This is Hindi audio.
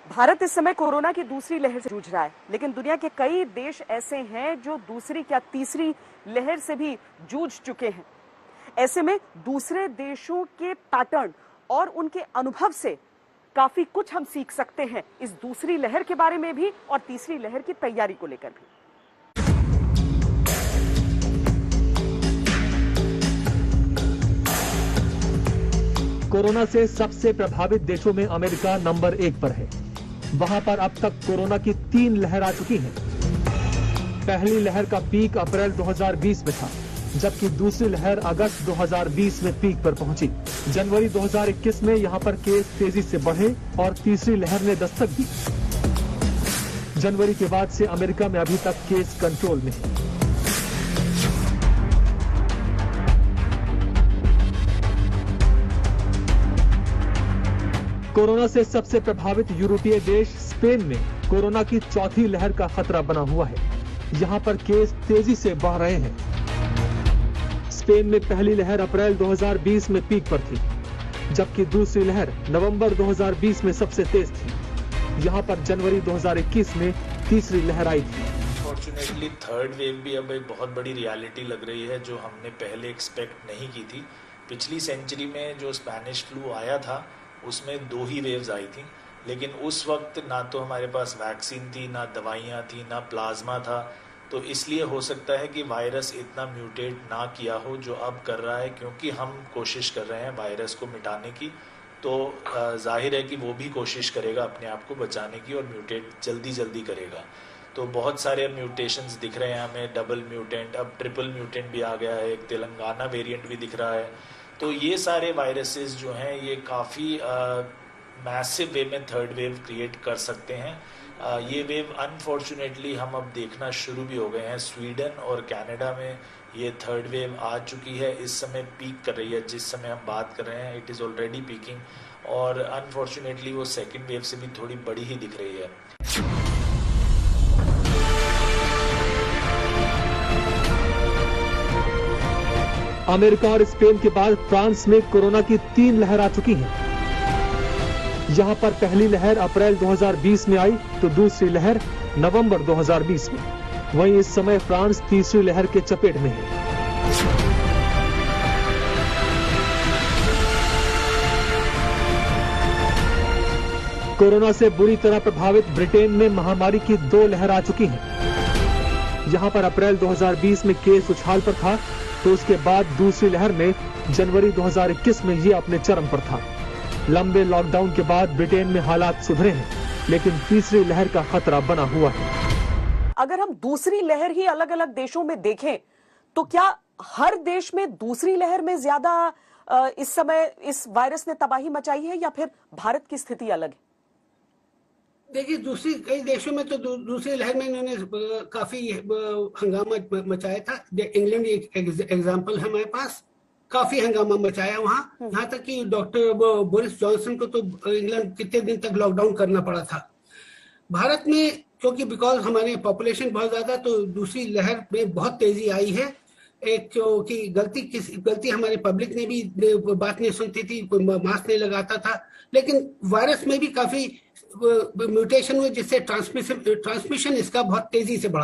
भारत इस समय कोरोना की दूसरी लहर से जूझ रहा है, लेकिन दुनिया के कई देश ऐसे हैं जो दूसरी क्या तीसरी लहर से भी जूझ चुके हैं। ऐसे में दूसरे देशों के पैटर्न और उनके अनुभव से काफी कुछ हम सीख सकते हैं इस दूसरी लहर के बारे में भी और तीसरी लहर की तैयारी को लेकर भी। कोरोना से सबसे प्रभावित देशों में अमेरिका नंबर 1 पर है। वहां पर अब तक कोरोना की 3 लहर आ चुकी हैं। पहली लहर का पीक अप्रैल 2020 में था, जबकि दूसरी लहर अगस्त 2020 में पीक पर पहुंची। जनवरी 2021 में यहां पर केस तेजी से बढ़े और तीसरी लहर ने दस्तक दी। जनवरी के बाद से अमेरिका में अभी तक केस कंट्रोल में है। कोरोना से सबसे प्रभावित यूरोपीय देश स्पेन में कोरोना की चौथी लहर का खतरा बना हुआ है। यहां पर केस तेजी से बढ़ रहे हैं। स्पेन में पहली लहर अप्रैल 2020 में पीक पर थी, जबकि दूसरी लहर नवंबर 2020 में सबसे तेज थी। यहां पर जनवरी 2021 में तीसरी लहर आई थी। फॉर्चुनेटली थर्ड वेव भी अब एक बहुत बड़ी रियलिटी लग रही है, जो हमने पहले एक्सपेक्ट नहीं की थी। पिछली सेंचुरी में जो स्पेनिश फ्लू आया था उसमें 2 ही वेव्स आई थी, लेकिन उस वक्त ना तो हमारे पास वैक्सीन थी, ना दवाइयाँ थी, ना प्लाज्मा था। तो इसलिए हो सकता है कि वायरस इतना म्यूटेट ना किया हो जो अब कर रहा है, क्योंकि हम कोशिश कर रहे हैं वायरस को मिटाने की। तो जाहिर है कि वो भी कोशिश करेगा अपने आप को बचाने की और म्यूटेट जल्दी करेगा। तो बहुत सारे म्यूटेशंस दिख रहे हैं हमें, डबल म्यूटेंट, अब ट्रिपल म्यूटेंट भी आ गया है, एक तेलंगाना वेरिएंट भी दिख रहा है। तो ये सारे वायरसेस जो हैं ये काफ़ी मैसिव वे में थर्ड वेव क्रिएट कर सकते हैं। ये वेव अनफॉर्चुनेटली हम अब देखना शुरू भी हो गए हैं। स्वीडन और कनाडा में ये थर्ड वेव आ चुकी है, इस समय पीक कर रही है। जिस समय हम बात कर रहे हैं इट इज़ ऑलरेडी पीकिंग, और अनफॉर्चुनेटली वो सेकेंड वेव से भी थोड़ी बड़ी ही दिख रही है। अमेरिका और स्पेन के बाद फ्रांस में कोरोना की 3 लहर आ चुकी हैं। यहां पर पहली लहर अप्रैल 2020 में आई तो दूसरी लहर नवंबर 2020 में। वहीं इस समय फ्रांस तीसरी लहर के चपेट में है। कोरोना से बुरी तरह प्रभावित ब्रिटेन में महामारी की 2 लहर आ चुकी हैं। यहां पर अप्रैल 2020 में केस उछाल पर था, तो उसके बाद दूसरी लहर में जनवरी 2021 में ये अपने चरम पर था। लंबे लॉकडाउन के बाद ब्रिटेन में हालात सुधरे हैं, लेकिन तीसरी लहर का खतरा बना हुआ है। अगर हम दूसरी लहर ही अलग अलग देशों में देखें, तो क्या हर देश में दूसरी लहर में ज्यादा इस समय इस वायरस ने तबाही मचाई है, या फिर भारत की स्थिति अलग है? देखिए, कई देशों में तो दूसरी लहर में इन्होंने काफी हंगामा मचाया था। इंग्लैंड एक एग्जांपल है हमारे पास, काफी हंगामा मचाया वहाँ। यहाँ तक कि डॉक्टर बोरिस जॉनसन को तो इंग्लैंड कितने दिन तक लॉकडाउन करना पड़ा था। भारत में क्योंकि बिकॉज हमारे पॉपुलेशन बहुत ज्यादा, तो दूसरी लहर में बहुत तेजी आई है। एक क्योंकि गलती हमारे पब्लिक ने भी बात नहीं सुनती थी, कोई मास्क नहीं लगाता था, लेकिन वायरस में भी काफी म्यूटेशन हुए, जिससे ट्रांसमिशन इसका बहुत तेजी से बढ़ा।